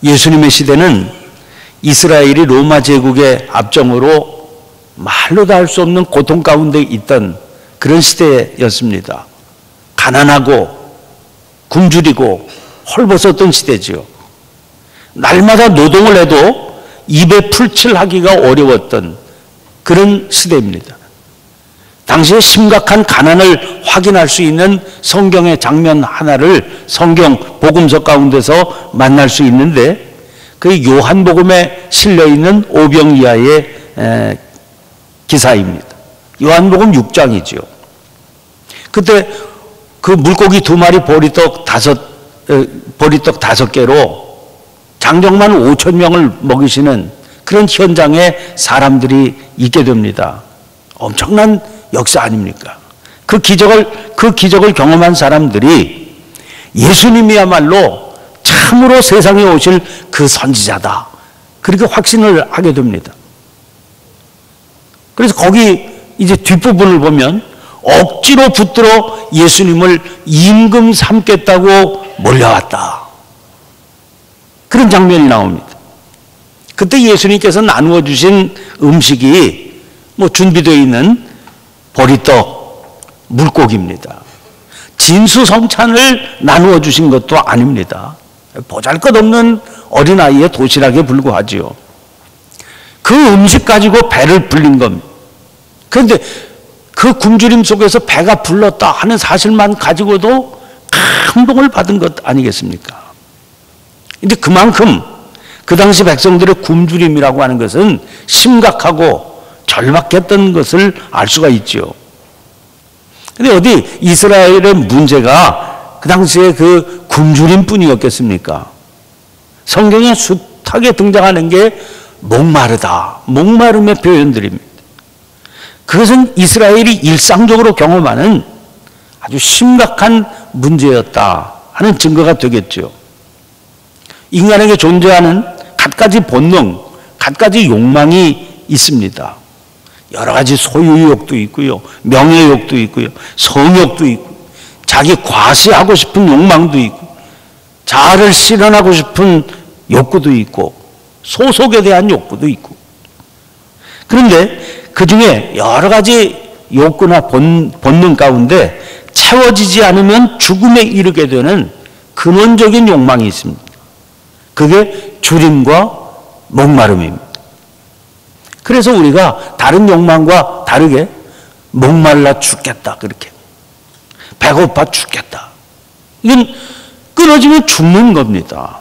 예수님의 시대는 이스라엘이 로마 제국의 압정으로 말로 다 할 수 없는 고통 가운데 있던 그런 시대였습니다. 가난하고 굶주리고 헐벗었던 시대지요. 날마다 노동을 해도 입에 풀칠하기가 어려웠던 그런 시대입니다. 당시에 심각한 가난을 확인할 수 있는 성경의 장면 하나를 성경 복음서 가운데서 만날 수 있는데, 그 요한복음에 실려있는 오병이어의 기사입니다. 요한복음 6장이죠. 그때 그 물고기 2마리 보리떡 5개로 장정만 5,000명을 먹이시는 그런 현장에 사람들이 있게 됩니다. 엄청난 역사 아닙니까? 그 기적을 경험한 사람들이 예수님이야말로 참으로 세상에 오실 그 선지자다, 그렇게 확신을 하게 됩니다. 그래서 거기 이제 뒷부분을 보면 억지로 붙들어 예수님을 임금 삼겠다고 몰려왔다, 그런 장면이 나옵니다. 그때 예수님께서 나누어 주신 음식이 준비되어 있는 보리떡, 물고기입니다. 진수성찬을 나누어 주신 것도 아닙니다. 보잘것없는 어린아이의 도시락에 불과하지요. 그 음식 가지고 배를 불린 겁니다. 그런데 그 굶주림 속에서 배가 불렀다 하는 사실만 가지고도 감동을 받은 것 아니겠습니까? 근데 그만큼 그 당시 백성들의 굶주림이라고 하는 것은 심각하고 절박했던 것을 알 수가 있죠. 근데 어디 이스라엘의 문제가 그 당시에 그 굶주림뿐이었겠습니까? 성경에 숱하게 등장하는 게 목마르다, 목마름의 표현들입니다. 그것은 이스라엘이 일상적으로 경험하는 아주 심각한 문제였다 하는 증거가 되겠죠. 인간에게 존재하는 갖가지 본능, 갖가지 욕망이 있습니다. 여러 가지 소유욕도 있고요, 명예욕도 있고요, 성욕도 있고, 자기 과시하고 싶은 욕망도 있고, 자아를 실현하고 싶은 욕구도 있고, 소속에 대한 욕구도 있고. 그런데 그 중에 여러 가지 욕구나 본능 가운데 채워지지 않으면 죽음에 이르게 되는 근원적인 욕망이 있습니다. 그게 주림과 목마름입니다. 그래서 우리가 다른 욕망과 다르게 목말라 죽겠다, 그렇게 배고파 죽겠다, 이건 끊어지면 죽는 겁니다.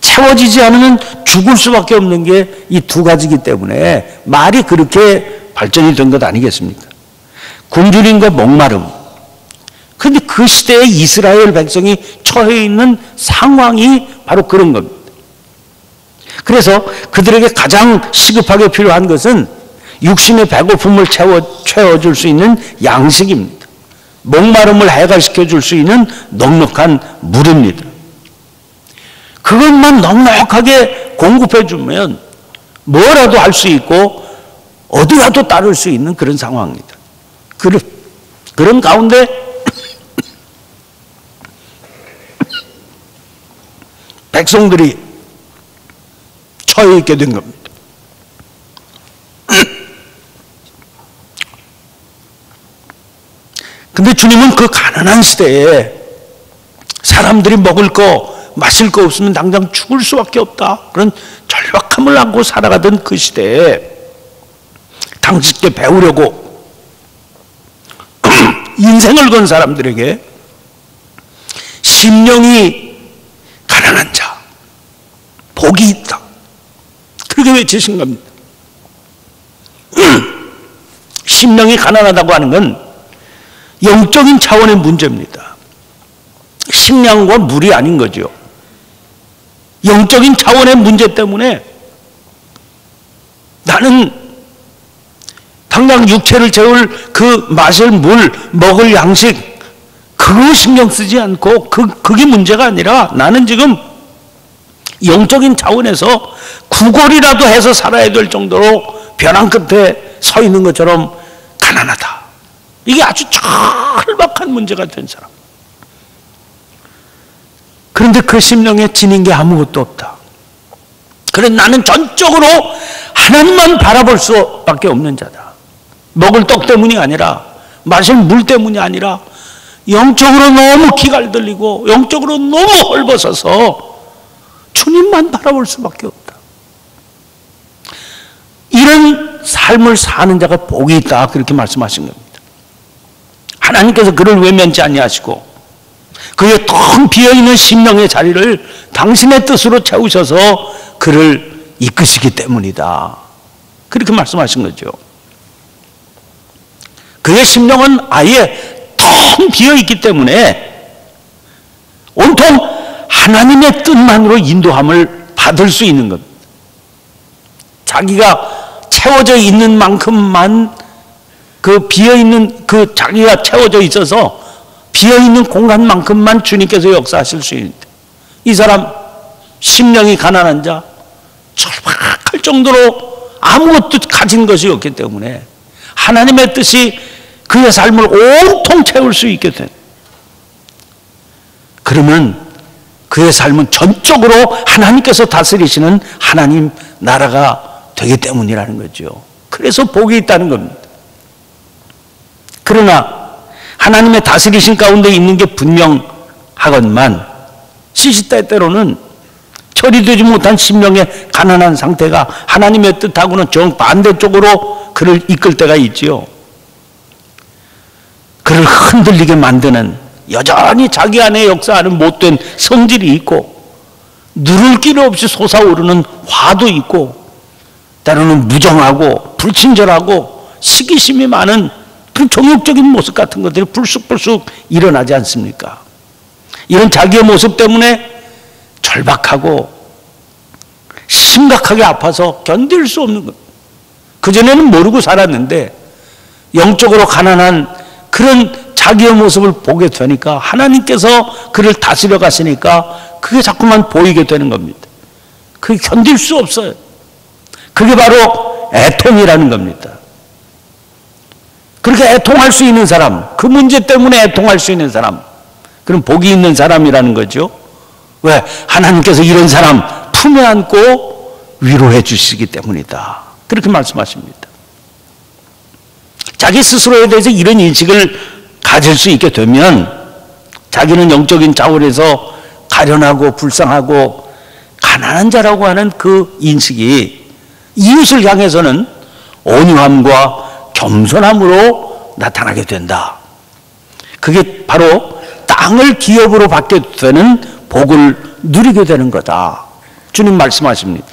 채워지지 않으면 죽을 수밖에 없는 게 이 두 가지이기 때문에 말이 그렇게 발전이 된 것 아니겠습니까? 굶주림과 목마름. 그런데 그 시대에 이스라엘 백성이 처해 있는 상황이 바로 그런 겁니다. 그래서 그들에게 가장 시급하게 필요한 것은 육신의 배고픔을 채워줄 수 있는 양식입니다. 목마름을 해결시켜 줄 수 있는 넉넉한 물입니다. 그것만 넉넉하게 공급해 주면 뭐라도 할 수 있고 어디라도 따를 수 있는 그런 상황입니다. 그런 가운데 백성들이 처해 있게 된 겁니다. 근데 주님은 그 가난한 시대에 사람들이 먹을 거 마실 거 없으면 당장 죽을 수밖에 없다, 그런 절박함을 안고 살아가던 그 시대에 당직게 배우려고 인생을 건 사람들에게 심령이 가난한 자 복이 있다, 그렇게 외치신 겁니다. 심령이 가난하다고 하는 건 영적인 차원의 문제입니다. 식량과 물이 아닌 거죠. 영적인 차원의 문제 때문에 나는 당장 육체를 채울 그 마실 물, 먹을 양식, 그거 신경 쓰지 않고 그게 문제가 아니라 나는 지금 영적인 차원에서 구걸이라도 해서 살아야 될 정도로 벼랑 끝에 서 있는 것처럼 가난하다. 이게 아주 절박한 문제가 된 사람. 그런데 그 심령에 지닌 게 아무것도 없다. 그래 나는 전적으로 하나님만 바라볼 수밖에 없는 자다. 먹을 떡 때문이 아니라, 마실 물 때문이 아니라 영적으로 너무 기갈 들리고 영적으로 너무 헐벗어서 주님만 바라볼 수밖에 없다. 이런 삶을 사는 자가 복이 있다, 그렇게 말씀하신 겁니다. 하나님께서 그를 외면치 아니하시고 그의 텅 비어있는 심령의 자리를 당신의 뜻으로 채우셔서 그를 이끄시기 때문이다, 그렇게 말씀하신 거죠. 그의 심령은 아예 텅 비어있기 때문에 온통 하나님의 뜻만으로 인도함을 받을 수 있는 겁니다. 자기가 채워져 있는 만큼만, 그 비어있는, 그 자기가 채워져 있어서 비어있는 공간만큼만 주님께서 역사하실 수 있는데, 이 사람 심령이 가난한 자, 절박할 정도로 아무것도 가진 것이 없기 때문에 하나님의 뜻이 그의 삶을 온통 채울 수 있게 된, 그러면 그의 삶은 전적으로 하나님께서 다스리시는 하나님 나라가 되기 때문이라는 거죠. 그래서 복이 있다는 겁니다. 그러나 하나님의 다스리신 가운데 있는 게 분명하건만 시시때때로는 처리되지 못한 심령의 가난한 상태가 하나님의 뜻하고는 정반대쪽으로 그를 이끌 때가 있지요. 그를 흔들리게 만드는, 여전히 자기 안에 역사하는 못된 성질이 있고 누를 길 없이 솟아오르는 화도 있고 때로는 무정하고 불친절하고 시기심이 많은 그런 종욕적인 모습 같은 것들이 불쑥불쑥 일어나지 않습니까? 이런 자기의 모습 때문에 절박하고 심각하게 아파서 견딜 수 없는 것. 그전에는 모르고 살았는데 영적으로 가난한 그런 자기의 모습을 보게 되니까 하나님께서 그를 다스려 가시니까 그게 자꾸만 보이게 되는 겁니다. 그게 견딜 수 없어요. 그게 바로 애통이라는 겁니다. 그렇게 애통할 수 있는 사람, 그 문제 때문에 애통할 수 있는 사람, 그럼 복이 있는 사람이라는 거죠. 왜? 하나님께서 이런 사람 품에 안고 위로해 주시기 때문이다, 그렇게 말씀하십니다. 자기 스스로에 대해서 이런 인식을 가질 수 있게 되면 자기는 영적인 자원에서 가련하고 불쌍하고 가난한 자라고 하는 그 인식이 이웃을 향해서는 온유함과 겸손함으로 나타나게 된다. 그게 바로 땅을 기업으로 받게 되는 복을 누리게 되는 거다, 주님 말씀하십니다.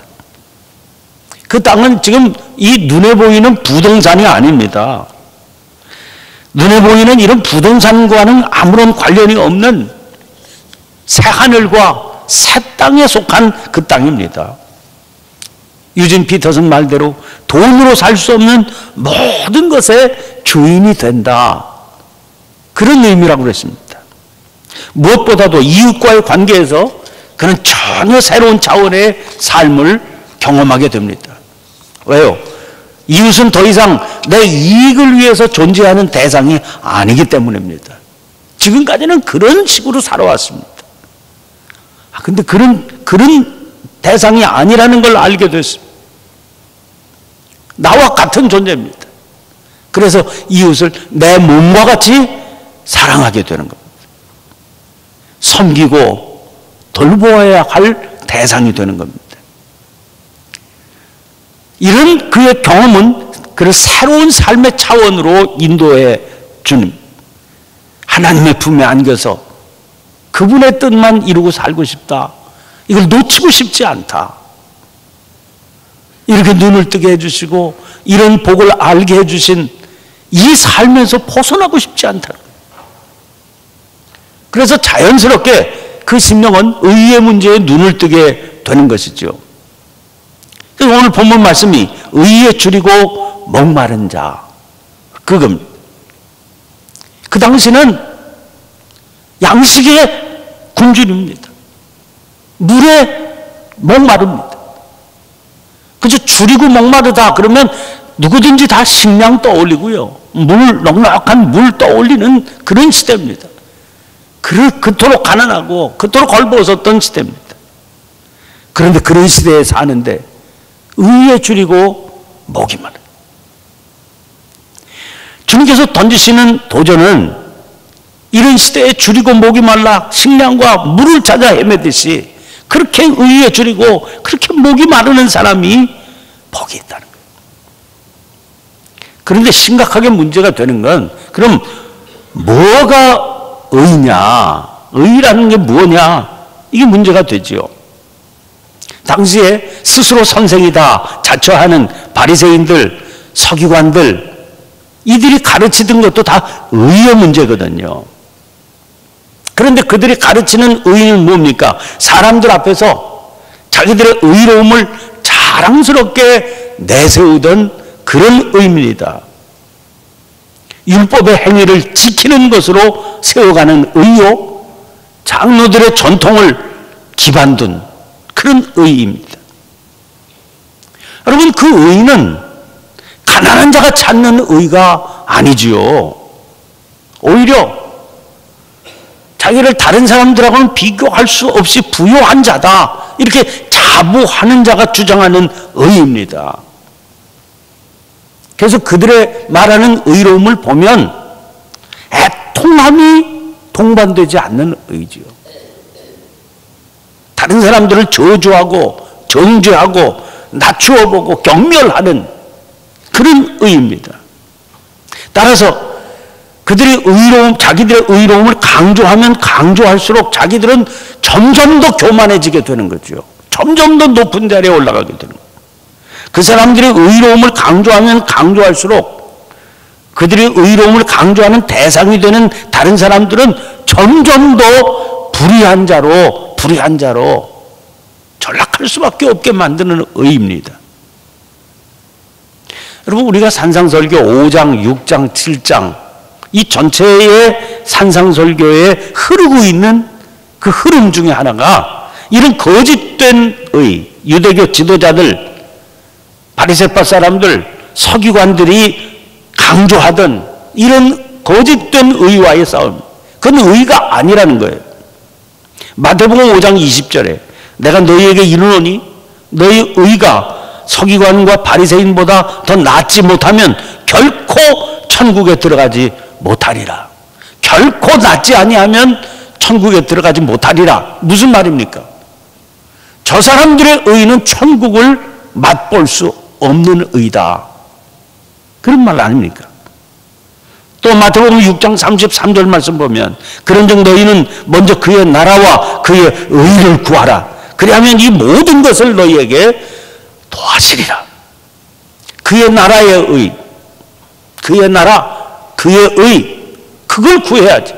그 땅은 지금 이 눈에 보이는 부동산이 아닙니다. 눈에 보이는 이런 부동산과는 아무런 관련이 없는 새하늘과 새 땅에 속한 그 땅입니다. 유진 피터슨 말대로 돈으로 살 수 없는 모든 것의 주인이 된다, 그런 의미라고 그랬습니다. 무엇보다도 이웃과의 관계에서 그는 전혀 새로운 차원의 삶을 경험하게 됩니다. 왜요? 이웃은 더 이상 내 이익을 위해서 존재하는 대상이 아니기 때문입니다. 지금까지는 그런 식으로 살아왔습니다. 근데 그런 대상이 아니라는 걸 알게 됐습니다. 나와 같은 존재입니다. 그래서 이웃을 내 몸과 같이 사랑하게 되는 겁니다. 섬기고 돌보아야 할 대상이 되는 겁니다. 이런 그의 경험은 그를 새로운 삶의 차원으로 인도해 주님, 하나님의 품에 안겨서 그분의 뜻만 이루고 살고 싶다, 이걸 놓치고 싶지 않다, 이렇게 눈을 뜨게 해주시고 이런 복을 알게 해주신 이 삶에서 벗어나고 싶지 않다. 그래서 자연스럽게 그 심령은 의의 문제에 눈을 뜨게 되는 것이죠. 오늘 본문 말씀이 의에 줄이고 목마른 자, 그겁니다. 그 당시는 양식의 굶주림입니다. 물에 목마릅니다. 그저 줄이고 목마르다 그러면 누구든지 다 식량 떠올리고요, 물, 넉넉한 물 떠올리는 그런 시대입니다. 그토록 가난하고 그토록 걸벗었던 시대입니다. 그런데 그런 시대에 사는데 의에 줄이고 목이 마른, 주님께서 던지시는 도전은 이런 시대에 줄이고 목이 말라 식량과 물을 찾아 헤매듯이 그렇게 의에 줄이고 그렇게 목이 마르는 사람이 복이 있다는 거예요. 그런데 심각하게 문제가 되는 건, 그럼 뭐가 의냐, 의라는 게 뭐냐, 이게 문제가 되지요. 당시에 스스로 선생이다 자처하는 바리새인들, 서기관들, 이들이 가르치던 것도 다 의의 문제거든요. 그런데 그들이 가르치는 의는 뭡니까? 사람들 앞에서 자기들의 의로움을 자랑스럽게 내세우던 그런 의입니다. 율법의 행위를 지키는 것으로 세워가는 의요, 장로들의 전통을 기반 둔 그런 의입니다. 여러분, 그 의는 가난한 자가 찾는 의가 아니지요. 오히려 자기를 다른 사람들하고는 비교할 수 없이 부유한 자다, 이렇게 자부하는 자가 주장하는 의입니다. 그래서 그들의 말하는 의로움을 보면 애통함이 동반되지 않는 의지요. 다른 사람들을 저주하고 정죄하고 낮추어보고 경멸하는 그런 의입니다. 따라서 그들이 자기들의 의로움을 강조하면 강조할수록 자기들은 점점 더 교만해지게 되는 거죠. 점점 더 높은 자리에 올라가게 되는 거예요. 그 사람들의 의로움을 강조하면 강조할수록 그들의 의로움을 강조하는 대상이 되는 다른 사람들은 점점 더 불의한 자로 전락할 수밖에 없게 만드는 의입니다. 여러분, 우리가 산상설교 5장, 6장, 7장 이 전체의 산상설교에 흐르고 있는 그 흐름 중에 하나가 이런 거짓된 의, 유대교 지도자들, 바리새파 사람들, 서기관들이 강조하던 이런 거짓된 의와의 싸움, 그건 의가 아니라는 거예요. 마태복음 5장 20절에 내가 너희에게 이르노니 너희 의가 서기관과 바리새인보다 더 낫지 못하면 결코 천국에 들어가지 못하리라. 결코 낫지 아니하면 천국에 들어가지 못하리라. 무슨 말입니까? 저 사람들의 의는 천국을 맛볼 수 없는 의다, 그런 말 아닙니까? 또 마태복음 6장 33절 말씀 보면 그런즉 너희는 먼저 그의 나라와 그의 의를 구하라. 그리하면 이 모든 것을 너희에게 더하시리라. 그의 나라의 의, 그의 나라, 그의 의, 그걸 구해야지.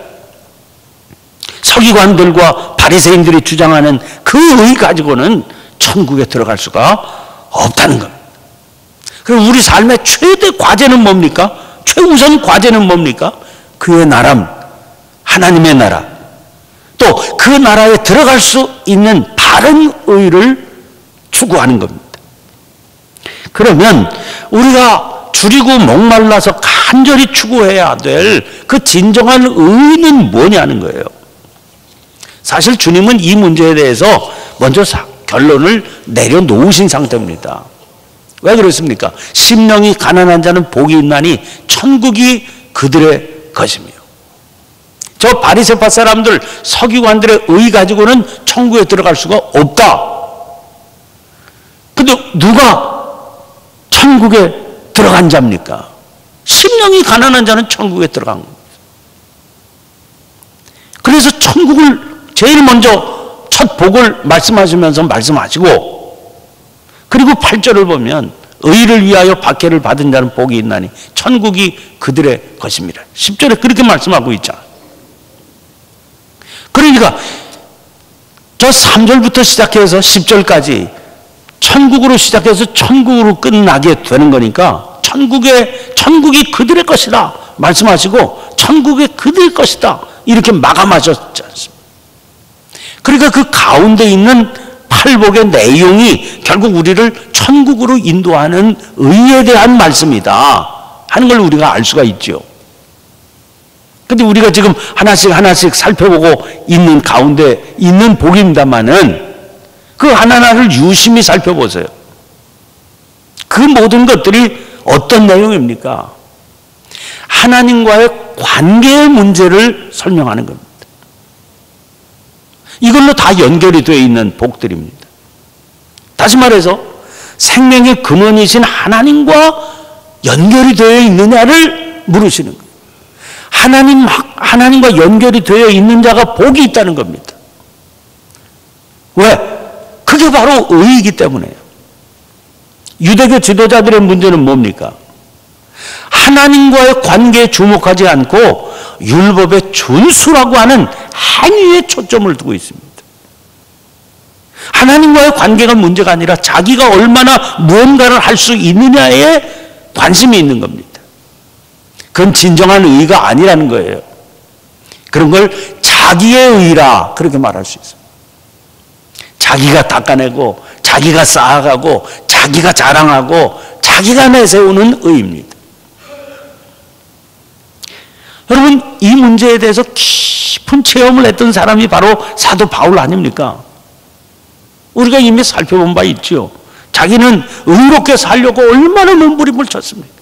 서기관들과 바리새인들이 주장하는 그 의 가지고는 천국에 들어갈 수가 없다는 겁니다. 그럼 우리 삶의 최대 과제는 뭡니까? 최우선 과제는 뭡니까? 그의 나라, 하나님의 나라, 또 그 나라에 들어갈 수 있는 바른 의를 추구하는 겁니다. 그러면 우리가 줄이고 목말라서 간절히 추구해야 될 그 진정한 의는 뭐냐는 거예요. 사실 주님은 이 문제에 대해서 먼저 결론을 내려놓으신 상태입니다. 왜 그렇습니까? 심령이 가난한 자는 복이 있나니 천국이 그들의 것이며, 저 바리새파 사람들, 서기관들의 의 가지고는 천국에 들어갈 수가 없다. 근데 누가 천국에 들어간 자입니까? 심령이 가난한 자는 천국에 들어간 겁니다. 그래서 천국을 제일 먼저 첫 복을 말씀하시면서 말씀하시고, 그리고 8절을 보면 의를 위하여 박해를 받은 자는 복이 있나니 천국이 그들의 것입니다. 10절에 그렇게 말씀하고 있잖아요. 그러니까 저 3절부터 시작해서 10절까지 천국으로 시작해서 천국으로 끝나게 되는 거니까 천국이 그들의 것이다 말씀하시고 천국이 그들의 것이다 이렇게 마감하셨지 않습니까? 그러니까 그 가운데 있는 팔복의 내용이 결국 우리를 천국으로 인도하는 의에 대한 말씀이다 하는 걸 우리가 알 수가 있죠. 근데 우리가 지금 하나씩 살펴보고 있는 가운데 있는 복입니다만은 그 하나하나를 유심히 살펴보세요. 그 모든 것들이 어떤 내용입니까? 하나님과의 관계의 문제를 설명하는 겁니다. 이걸로 다 연결이 되어 있는 복들입니다. 다시 말해서 생명의 근원이신 하나님과 연결이 되어 있느냐를 물으시는 거예요. 하나님과 연결이 되어 있는 자가 복이 있다는 겁니다. 왜? 그게 바로 의이기 때문에요. 유대교 지도자들의 문제는 뭡니까? 하나님과의 관계에 주목하지 않고 율법의 준수라고 하는 행위에 초점을 두고 있습니다. 하나님과의 관계가 문제가 아니라 자기가 얼마나 무언가를 할 수 있느냐에 관심이 있는 겁니다. 그건 진정한 의가 아니라는 거예요. 그런 걸 자기의 의라 그렇게 말할 수 있습니다. 자기가 닦아내고 자기가 쌓아가고 자기가 자랑하고 자기가 내세우는 의입니다. 여러분, 이 문제에 대해서 깊은 체험을 했던 사람이 바로 사도 바울 아닙니까? 우리가 이미 살펴본 바 있죠. 자기는 의롭게 살려고 얼마나 몸부림을 쳤습니까?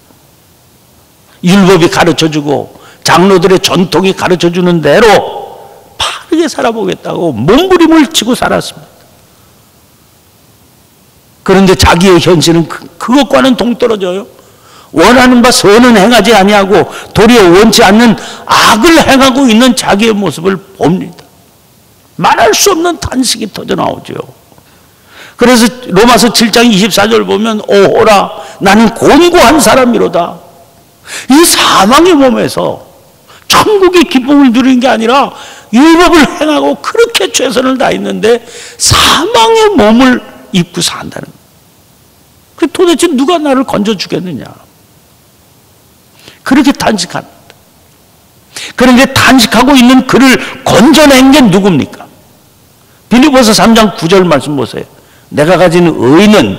율법이 가르쳐주고 장로들의 전통이 가르쳐주는 대로 바르게 살아보겠다고 몸부림을 치고 살았습니다. 그런데 자기의 현실은 그것과는 동떨어져요. 원하는 바 선은 행하지 아니하고 도리어 원치 않는 악을 행하고 있는 자기의 모습을 봅니다. 말할 수 없는 탄식이 터져나오죠. 그래서 로마서 7장 24절 보면 오호라 나는 곤고한 사람이로다. 이 사망의 몸에서 천국의 기쁨을 누리는 게 아니라 율법을 행하고 그렇게 최선을 다했는데 사망의 몸을 입고 산다는 거예요. 도대체 누가 나를 건져주겠느냐. 그렇게 탄식합니다. 그런데 탄식하고 있는 그를 건져낸 게 누굽니까? 빌립보서 3장 9절 말씀 보세요. 내가 가진 의는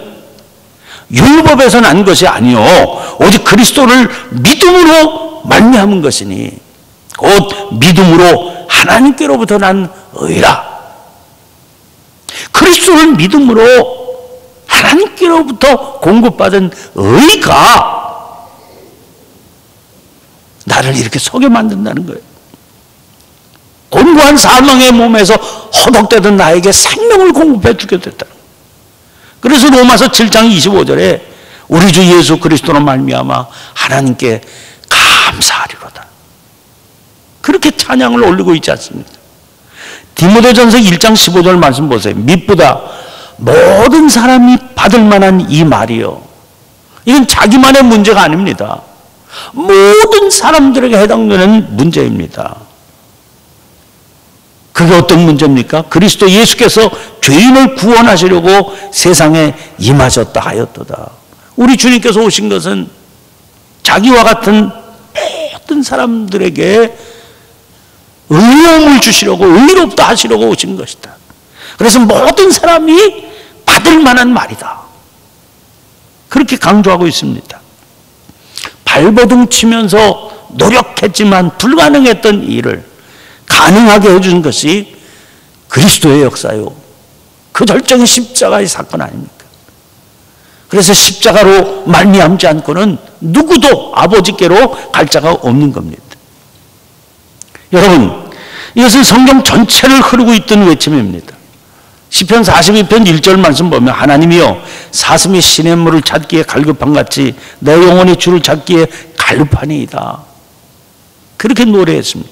율법에서 난 것이 아니요 오직 그리스도를 믿음으로 말미암은 것이니 곧 믿음으로 하나님께로부터 난 의라. 그리스도를 믿음으로 하나님께로부터 공급받은 의가 나를 이렇게 서게 만든다는 거예요. 곤고한 사망의 몸에서 허덕대던 나에게 생명을 공급해 주게 됐다. 그래서 로마서 7장 25절에 우리 주 예수 그리스도로 말미암아 하나님께 감사하리로다. 그렇게 찬양을 올리고 있지 않습니까? 디모데전서 1장 15절 말씀 보세요. mit보다 모든 사람이 받을 만한 이 말이요. 이건 자기만의 문제가 아닙니다. 모든 사람들에게 해당되는 문제입니다. 그게 어떤 문제입니까? 그리스도 예수께서 죄인을 구원하시려고 세상에 임하셨다 하였도다. 우리 주님께서 오신 것은 자기와 같은 모든 사람들에게 의로움을 주시려고 의롭다 하시려고 오신 것이다. 그래서 모든 사람이 받을 만한 말이다. 그렇게 강조하고 있습니다. 발버둥 치면서 노력했지만 불가능했던 일을 가능하게 해준 것이 그리스도의 역사요. 그 절정의 십자가의 사건 아닙니까? 그래서 십자가로 말미암지 않고는 누구도 아버지께로 갈 자가 없는 겁니다. 여러분, 이것은 성경 전체를 흐르고 있던 외침입니다. 시편 42편 1절 말씀 보면 하나님이여 사슴이 시냇물을 찾기에 갈급한 같이 내 영혼이 주를 찾기에 갈급하니이다. 그렇게 노래했습니다.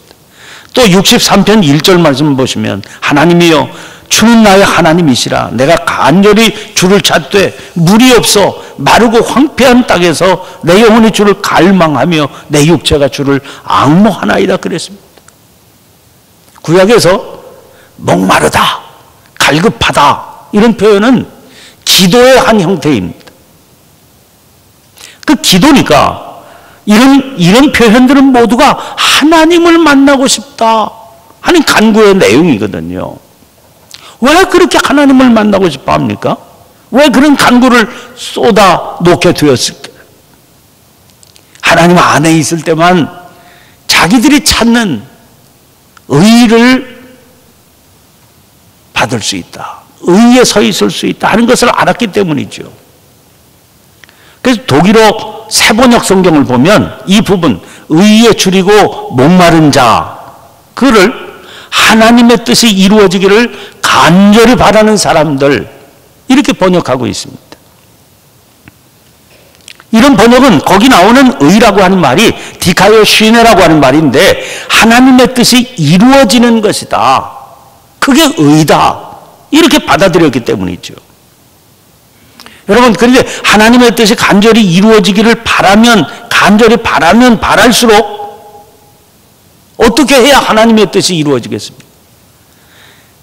또 63편 1절 말씀 보시면 하나님이여 주는 나의 하나님이시라 내가 간절히 주를 찾되 물이 없어 마르고 황폐한 땅에서 내 영혼이 주를 갈망하며 내 육체가 주를 앙모하나이다 그랬습니다. 구약에서 목마르다, 갈급하다 이런 표현은 기도의 한 형태입니다. 그 기도니까 이런 표현들은 모두가 하나님을 만나고 싶다 하는 간구의 내용이거든요. 왜 그렇게 하나님을 만나고 싶어 합니까? 왜 그런 간구를 쏟아 놓게 되었을까? 하나님 안에 있을 때만 자기들이 찾는 의를 받을 수 있다, 의에 서 있을 수 있다 하는 것을 알았기 때문이죠. 그래서 독일어 새번역 성경을 보면 이 부분, 의에 줄이고 목마른 자, 그를 하나님의 뜻이 이루어지기를 간절히 바라는 사람들, 이렇게 번역하고 있습니다. 이런 번역은 거기 나오는 의라고 하는 말이 디카이오 시네라고 하는 말인데, 하나님의 뜻이 이루어지는 것이다, 그게 의다, 이렇게 받아들였기 때문이죠. 여러분, 그런데 하나님의 뜻이 간절히 이루어지기를 바라면, 간절히 바라면 바랄수록 어떻게 해야 하나님의 뜻이 이루어지겠습니까?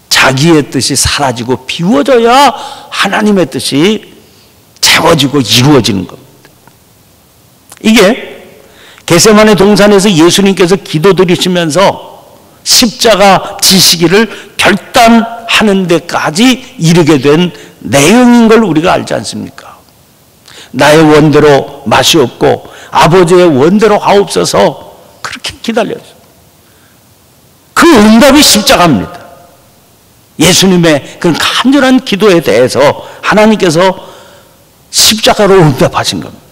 자기의 뜻이 사라지고 비워져야 하나님의 뜻이 채워지고 이루어지는 겁니다. 이게 겟세마네 동산에서 예수님께서 기도드리시면서 십자가 지시기를 결단하는 데까지 이르게 된 내용인 걸 우리가 알지 않습니까? 나의 원대로 마시옵고 아버지의 원대로 하옵소서, 그렇게 기다렸어요. 그 응답이 십자가입니다. 예수님의 그 간절한 기도에 대해서 하나님께서 십자가로 응답하신 겁니다.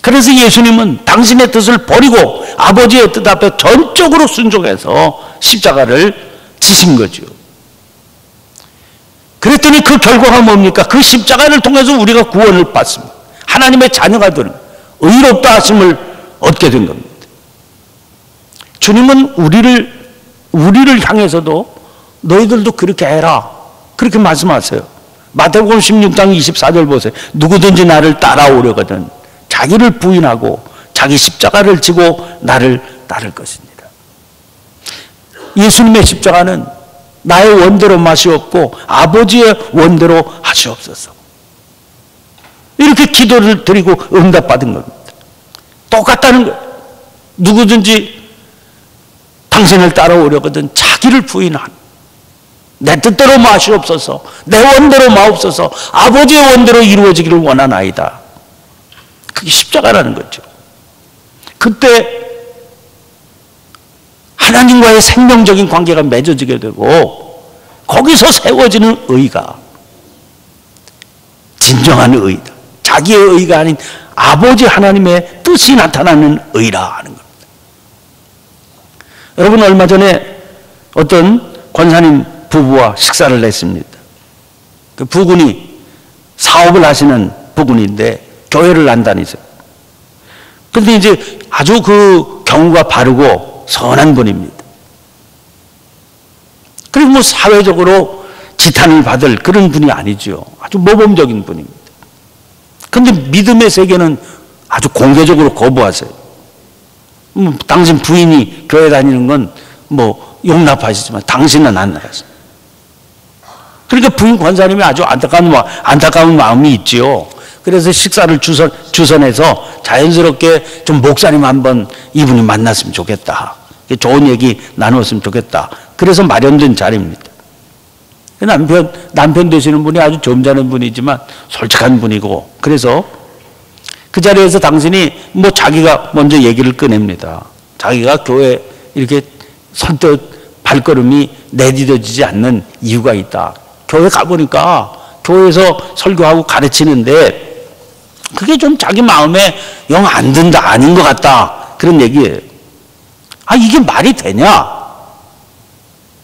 그래서 예수님은 당신의 뜻을 버리고 아버지의 뜻 앞에 전적으로 순종해서 십자가를 지신 거죠. 그랬더니 그 결과가 뭡니까? 그 십자가를 통해서 우리가 구원을 받습니다. 하나님의 자녀가 되는, 의롭다 하심을 얻게 된 겁니다. 주님은 우리를 향해서도 너희들도 그렇게 해라, 그렇게 말씀하세요. 마태복음 16장 24절 보세요. 누구든지 나를 따라오려거든 자기를 부인하고 자기 십자가를 지고 나를 따를 것입니다. 예수님의 십자가는 나의 원대로 마시옵고 아버지의 원대로 하시옵소서, 이렇게 기도를 드리고 응답받은 겁니다. 똑같다는 거예요. 누구든지 당신을 따라오려거든 자기를 부인한, 내 뜻대로 마시옵소서, 내 원대로 마옵소서, 아버지의 원대로 이루어지기를 원하나이다. 그게 십자가라는 거죠. 그때 하나님과의 생명적인 관계가 맺어지게 되고 거기서 세워지는 의가 진정한 의다. 자기의 의가 아닌 아버지 하나님의 뜻이 나타나는 의라 하는 겁니다. 여러분, 얼마 전에 어떤 권사님 부부와 식사를 했습니다. 그 부군이 사업을 하시는 부군인데 교회를 안 다니세요. 그런데 이제 아주 그 경우가 바르고 선한 분입니다. 그리고 뭐 사회적으로 지탄을 받을 그런 분이 아니죠. 아주 모범적인 분입니다. 그런데 믿음의 세계는 아주 공개적으로 거부하세요. 당신 부인이 교회 다니는 건 뭐 용납하시지만 당신은 안 나가세요. 그러니까 부인 권사님이 아주 안타까운 마음이 있지요. 그래서 식사를 주선해서 자연스럽게 좀 목사님 한번 이분이 만났으면 좋겠다, 좋은 얘기 나누었으면 좋겠다, 그래서 마련된 자리입니다. 남편 되시는 분이 아주 점잖은 분이지만 솔직한 분이고, 그래서 그 자리에서 당신이 뭐 자기가 먼저 얘기를 꺼냅니다. 자기가 교회 이렇게 선뜻 발걸음이 내디뎌지지 않는 이유가 있다. 교회 가보니까 교회에서 설교하고 가르치는데 그게 좀 자기 마음에 영 안 든다, 아닌 것 같다, 그런 얘기예요. 아, 이게 말이 되냐?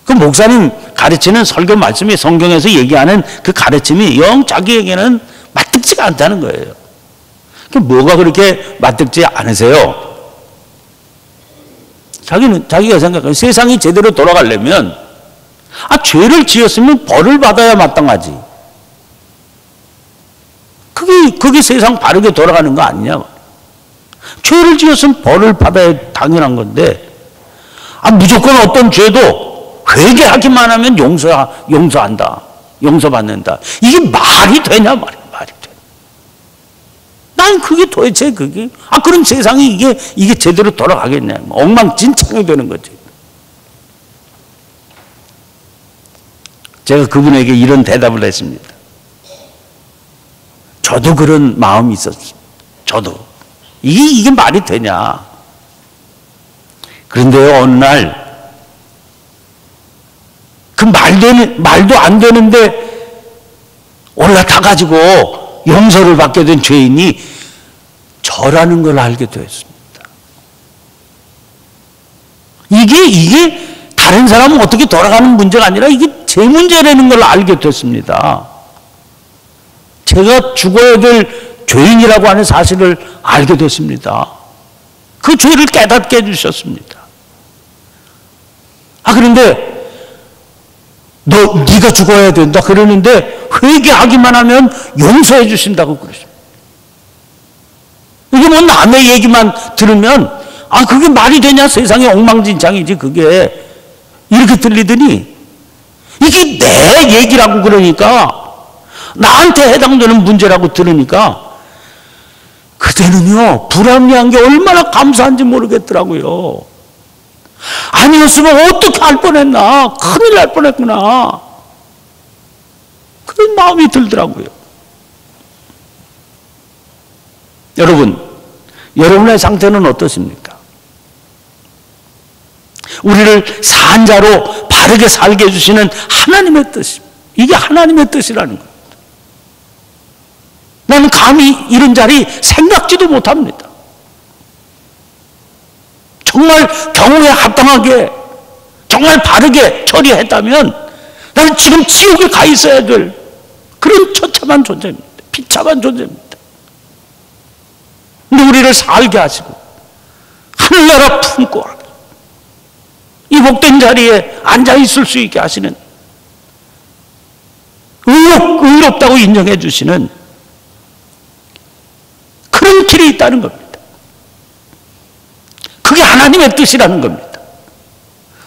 그 목사님 가르치는 설교 말씀이, 성경에서 얘기하는 그 가르침이 영 자기에게는 맞듣지가 않다는 거예요. 뭐가 그렇게 맞듣지 않으세요? 자기가 생각하는 세상이 제대로 돌아가려면, 죄를 지었으면 벌을 받아야 마땅하지. 그게 세상 바르게 돌아가는 거 아니냐. 죄를 지었으면 벌을 받아야 당연한 건데, 무조건 어떤 죄도 회개하기만 하면 용서한다, 용서받는다. 이게 말이 되냐 말이야. 말이 돼. 난 그게 도대체 그럼 세상이 이게 제대로 돌아가겠냐. 엉망진창이 되는 거지. 제가 그분에게 이런 대답을 했습니다. 저도 그런 마음이 있었어요. 저도. 이게 말이 되냐. 그런데 어느 날 그 말도 안 되는데 올라타가지고 용서를 받게 된 죄인이 저라는 걸 알게 되었습니다. 이게 다른 사람은 어떻게 돌아가는 문제가 아니라 이게 제 문제라는 걸 알게 됐습니다. 제가 죽어야 될 죄인이라고 하는 사실을 알게 됐습니다. 그 죄를 깨닫게 해주셨습니다. 그런데 네가 죽어야 된다 그러는데 회개하기만 하면 용서해 주신다고 그러십니다. 이게 뭐 남의 얘기만 들으면 그게 말이 되냐, 세상에 엉망진창이지 그게, 이렇게 들리더니 이게 내 얘기라고 그러니까, 나한테 해당되는 문제라고 들으니까 그때는요 불합리한 게 얼마나 감사한지 모르겠더라고요. 아니었으면 어떻게 할 뻔했나, 큰일 날 뻔했구나, 그런 마음이 들더라고요. 여러분의 상태는 어떠십니까? 우리를 산자로 바르게 살게 해주시는 하나님의 뜻입니다. 이게 하나님의 뜻이라는 겁니다. 나는 감히 이런 자리 생각지도 못합니다. 정말 경우에 합당하게, 정말 바르게 처리했다면 나는 지금 지옥에 가 있어야 될 그런 처참한 존재입니다. 비참한 존재입니다. 근데 우리를 살게 하시고 하늘나라 품고 이 복된 자리에 앉아 있을 수 있게 하시는, 의롭다고 인정해 주시는 그런 길이 있다는 겁니다. 그게 하나님의 뜻이라는 겁니다.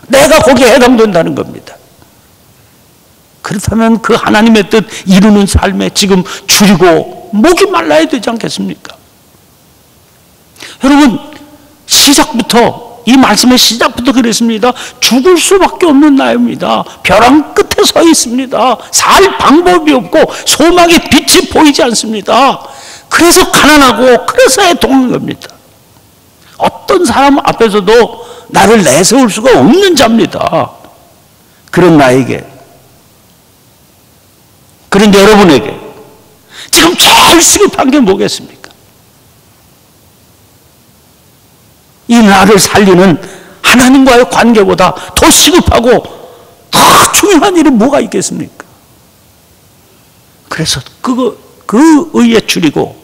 내가 거기에 해당된다는 겁니다. 그렇다면 그 하나님의 뜻 이루는 삶에 지금 줄이고 목이 말라야 되지 않겠습니까? 여러분, 시작부터, 이 말씀의 시작부터 그랬습니다. 죽을 수밖에 없는 나이입니다. 벼랑 끝에 서 있습니다. 살 방법이 없고 소망의 빛이 보이지 않습니다. 그래서 가난하고 그래서 애통한 겁니다. 어떤 사람 앞에서도 나를 내세울 수가 없는 자입니다. 그런 나에게, 그런데 여러분에게 지금 제일 시급한 게 뭐겠습니까? 이 나를 살리는 하나님과의 관계보다 더 시급하고 더 중요한 일이 뭐가 있겠습니까? 그래서 그 의에 줄이고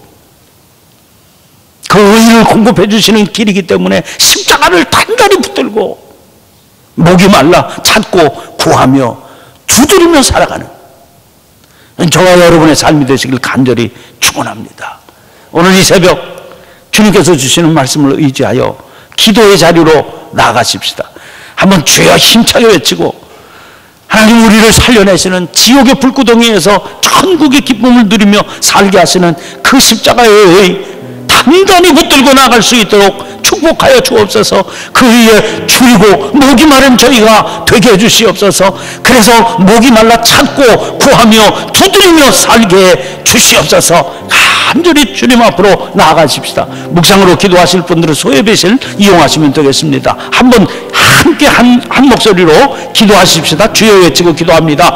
그 의를 공급해 주시는 길이기 때문에 십자가를 단단히 붙들고 목이 말라 찾고 구하며 두드리며 살아가는 저와 여러분의 삶이 되시길 간절히 축원합니다. 오늘 이 새벽 주님께서 주시는 말씀을 의지하여 기도의 자리로 나아가십시다. 한번 주여 힘차게 외치고 하나님, 우리를 살려내시는 지옥의 불구덩이에서 천국의 기쁨을 누리며 살게 하시는 그 십자가의 의 단단히 붙들고 나갈 수 있도록 축복하여 주옵소서. 그 위에 줄이고 목이 마른 저희가 되게 해주시옵소서. 그래서 목이 말라 찾고 구하며 두드리며 살게 해 주시옵소서. 간절히 주님 앞으로 나아가십시다. 묵상으로 기도하실 분들은 소예배실 이용하시면 되겠습니다. 한번 함께 한 목소리로 기도하십시다. 주여 외치고 기도합니다.